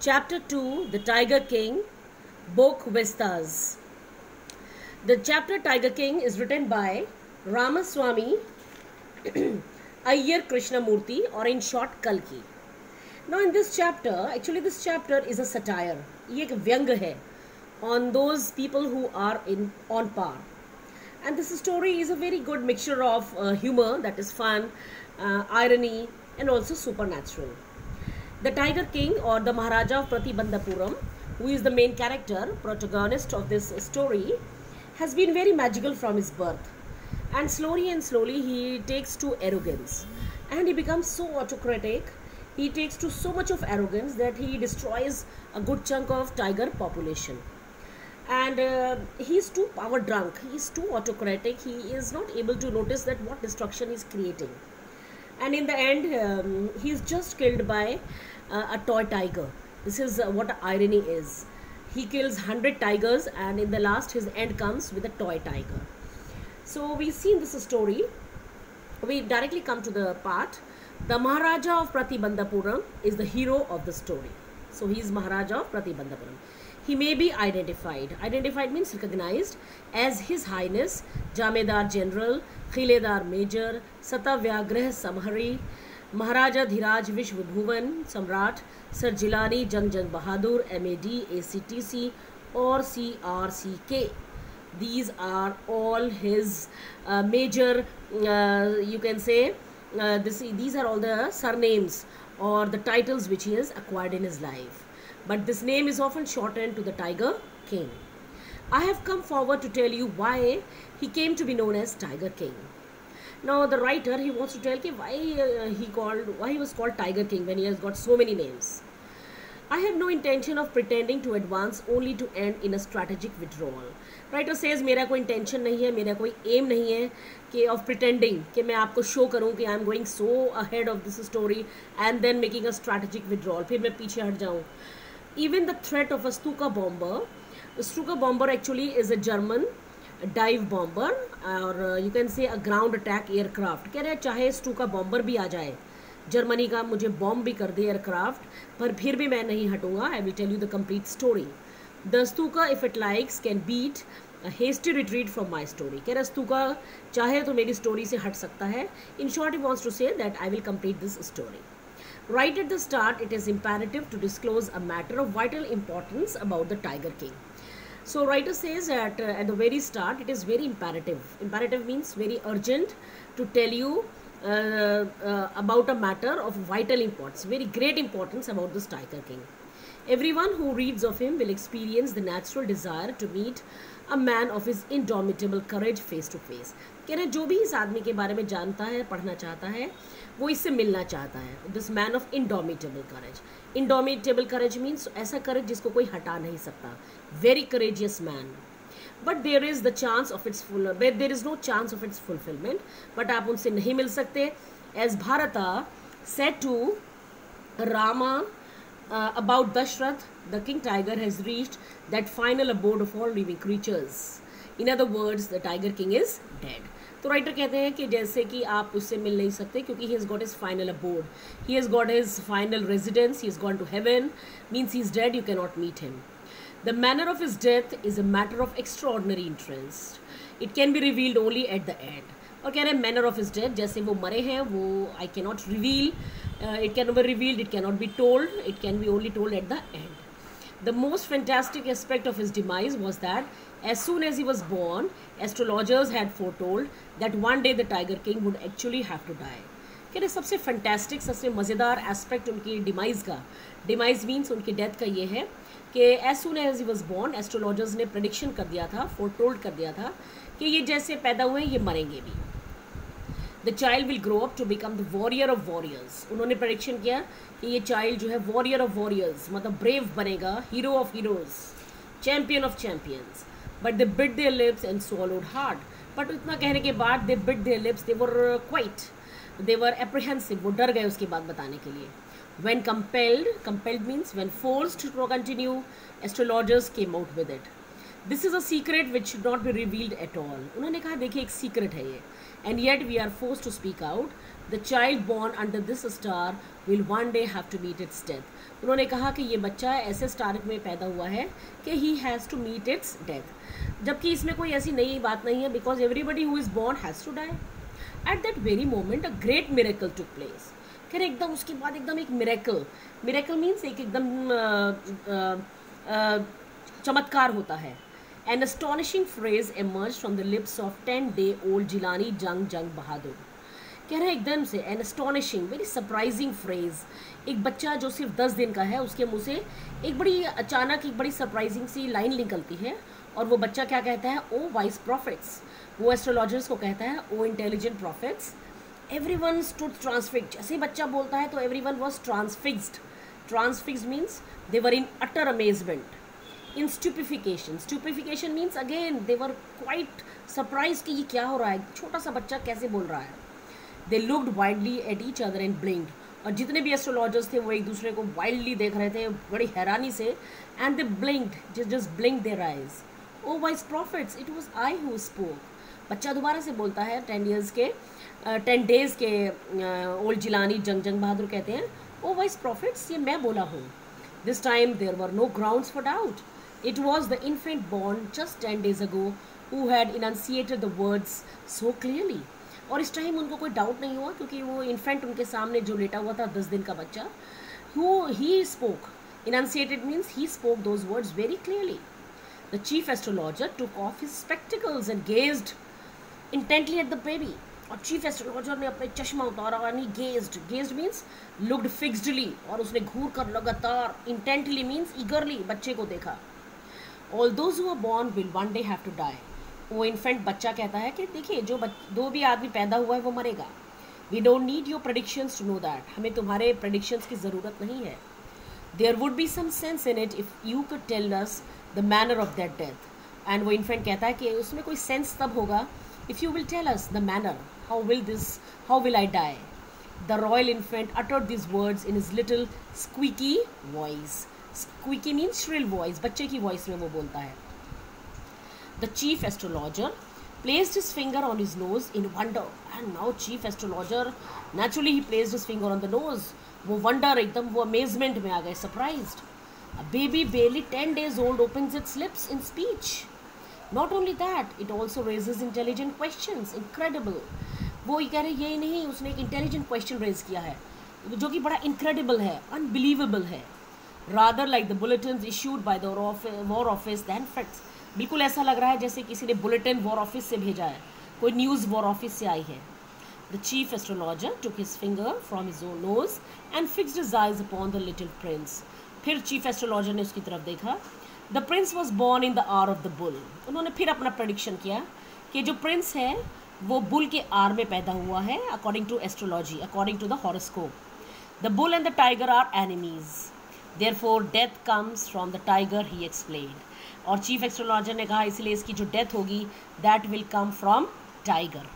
Chapter 2, The Tiger King, Bok Vistas. The chapter Tiger King is written by Ramaswamy Iyer Krishnamurti, or in short Kalki. Now in this chapter, actually this chapter is a satire. ये एक व्यंग है on those people who are on par. And this story is a very good mixture of humor, that is fun, irony, and also supernatural. The Tiger King, or the Maharaja of Pratibandhapuram, who is the main character, protagonist of this story, has been very magical from his birth. And slowly he takes to arrogance. And he becomes so autocratic, he takes to so much of arrogance that he destroys a good chunk of tiger population. And he is too power drunk, he is too autocratic, he is not able to notice that what destruction he is creating. And in the end, he is just killed by a toy tiger. This is what irony is. He kills 100 tigers, and in the last his end comes with a toy tiger. So we see in this story, we directly come to the part. The Maharaja of Pratibandhapuram is the hero of the story. So he is Maharaja of Pratibandhapuram. He may be identified. Identified means recognized as His Highness Jamedar General, Khiledar Major, Satavyagrah Samhari, Maharaja Dhiraj Vishwabhuvan Samrat, Sir Jilani Jang Jang Bahadur, MAD, ACTC, or CRCK. These are all his major, you can say, these are all the surnames or the titles which he has acquired in his life. But this name is often shortened to the Tiger King. I have come forward to tell you why he came to be known as Tiger King. Now the writer, he wants to tell why he was called Tiger King when he has got so many names. I have no intention of pretending to advance only to end in a strategic withdrawal. Writer says मेरा कोई intention नहीं है, मेरा कोई aim नहीं है कि of pretending कि मैं आपको show करूँ कि I am going so ahead of this story and then making a strategic withdrawal, फिर मैं पीछे हट जाऊँ. Even the threat of a Stuka bomber actually is a German dive bomber, or you can say a ground attack aircraft. कह रहे चाहे Stuka bomber भी आ जाए, जर्मनी का मुझे बॉम्ब भी कर दे एयरक्राफ्ट, पर फिर भी मैं नहीं हटूंगा. I will tell you the complete story. The Stuka if it likes can beat a hasty retreat from my story. कह रहा स्तूका चाहे तो मेरी स्टोरी से हट सकता है. In short he wants to say that I will complete this story. Right at the start, it is imperative to disclose a matter of vital importance about the Tiger King. So writer says that at the very start, it is very imperative. Imperative means very urgent to tell you about a matter of vital importance, very great importance about this Tiger King. Everyone who reads of him will experience the natural desire to meet a man of his indomitable courage face to face. कह रहे जो भी इस आदमी के बारे में जानता है, पढ़ना चाहता है, वो इससे मिलना चाहता है. This man of indomitable courage. Indomitable courage means ऐसा करेज जिसको कोई हटा नहीं सकता. Very courageous man. But there is the chance of its there is no chance of its fulfilment. बट आप उनसे नहीं मिल सकते. As Bharata said to Rama about Dashrath, the king tiger has reached that final abode of all living creatures. In other words, the Tiger King is dead. तो writer कहते हैं कि जैसे कि आप उससे मिल नहीं सकते क्योंकि he has got his final abode, he has got his final residence, he has gone to heaven, means he is dead, you cannot meet him. The manner of his death is a matter of extraordinary interest. It can be revealed only at the end. और कह रहे हैं manner of his death, जैसे वो मरे हैं वो I can not reveal, it can be revealed, it can not be told, it can be only told at the end. The most fantastic aspect of his demise was that as soon as he was born, astrologers had foretold that one day the Tiger King would actually have to die. कह रहे सबसे fantastic, सबसे मज़ेदार aspect उनकी demise का, demise means उनकी death का ये है कि as soon as he was born, astrologers ने प्रेडिक्शन कर दिया था, फोरटोल्ड कर दिया था कि ये जैसे पैदा हुए ये मरेंगे भी. The child will grow up to become the warrior of warriors. उन्होंने प्रेडिक्शन किया कि ये चाइल्ड जो है वॉरियर ऑफ वॉरियर्स, मतलब ब्रेव बनेगा, hero of heroes, champion of champions. But they bit their lips and swallowed hard. But इतना कहने के बाद they bit their lips, they were quiet, they were apprehensive, वो डर गए उसकी बात बताने के लिए. When compelled means when forced to continue, astrologers came out with it. This is a secret which should not be revealed at all. उन्होंने कहा देखिए एक सीक्रेट है ये, and yet we are forced to speak out the child born under this star will one day have to meet its death. उन्होंने कहा कि ये बच्चा ऐसे स्टार में पैदा हुआ है कि he has to meet its death, जबकि इसमें कोई ऐसी नई बात नहीं है, because everybody who is born has to die. At that very moment a great miracle took place. फिर एकदम उसके बाद एकदम एक मिरेकल, मिरेकल मीन्स एक एकदम चमत्कार होता है। An astonishing phrase emerged from the lips of 10-day-old Jilani जंग बहादुर। कह रहे हैं एकदम से an astonishing, very surprising phrase, एक बच्चा जो सिर्फ 10 दिन का है उसके मुंह से एक बड़ी अचानक एक बड़ी सरप्राइजिंग सी लाइन निकलती है, और वो बच्चा क्या कहता है? O wise prophets. वो एस्ट्रोलॉजर्स को कहता है O intelligent prophets. Everyone stood transfixed. जैसे बच्चा बोलता है तो everyone was transfixed. Transfixed means they were in utter amazement, in stupefaction. Stupefaction means again they were quite surprised कि ये क्या हो रहा है, छोटा सा बच्चा कैसे बोल रहा है। They looked wildly at each other and blinked. और जितने भी एस्ट्रोलॉजर्स थे वो एक दूसरे को वाइल्डली देख रहे थे, बड़ी हैरानी से। and they blinked, just blinked their eyes. Oh wise prophets, it was I who spoke. बच्चा दोबारा से बोलता है 10 days के ओल्ड जिलानी जंग बहादुर कहते हैं ओ वाइस प्रॉफिट्स, ये मैं बोला हूँ। This time there were no grounds for doubt. It was the infant born just 10 days ago who had enunciated the words so clearly. और इस टाइम उनको कोई डाउट नहीं हुआ क्योंकि वो इन्फेंट उनके सामने जो लेटा हुआ था 10 दिन का बच्चा, he spoke. Enunciated means he spoke those words very clearly. The chief astrologer took off his spectacles and gazed intently at the baby. और चीफ एस्ट्रोलॉजर ने अपने चश्मा उतारा यानी गेज्ड मीन्स लुक्ड फिक्स्डली, और उसने घूर कर लगातार, इंटेंटली मीन्स ईगरली बच्चे को देखा। All those who are born will one day have to die. वो इन्फेंट बच्चा कहता है कि देखिए जो भी आदमी पैदा हुआ है वो मरेगा। We don't need your predictions to know that. हमें तुम्हारे प्रेडिक्शंस की ज़रूरत नहीं है। There would be some sense in it if you could tell us the manner of that death. And वो इन्फेंट कहता है कि उसमें कोई सेंस तब होगा if you will tell us the manner, how will I die? The royal infant uttered these words in his little squeaky voice. Squeaky means shrill voice, बच्चे की voice में वो बोलता है। The chief astrologer placed his finger on his nose in wonder, and now chief astrologer naturally he placed his finger on the nose. वो wonder एकदम वो amazement में आ गए, surprised. A baby barely 10 days old opens its lips in speech. Not only that, it also raises intelligent questions. Incredible. वो ये कह रहे यही नहीं, उसने एक इंटेलिजेंट क्वेश्चन रेज किया है जो कि बड़ा इनक्रेडिबल है, अनबिलीवेबल है। Rather like the bulletin issued by the war office than facts. बिल्कुल ऐसा लग रहा है जैसे किसी ने बुलेटिन वॉर ऑफिस से भेजा है, कोई न्यूज़ वॉर ऑफिस से आई है। The chief astrologer took his finger from his own nose and fixed his eyes upon the little prince. फिर चीफ एस्ट्रोलॉजर ने उसकी तरफ देखा। The prince was born in the hour of the bull. उन्होंने फिर अपना प्रेडिक्शन किया कि जो प्रिंस है वो बुल के आर में पैदा हुआ है, according to astrology, according to the horoscope. The bull and the tiger are enemies, therefore death comes from the tiger, he explained. और चीफ एस्ट्रोलॉजर ने कहा इसलिए इसकी जो डेथ होगी that will come from tiger.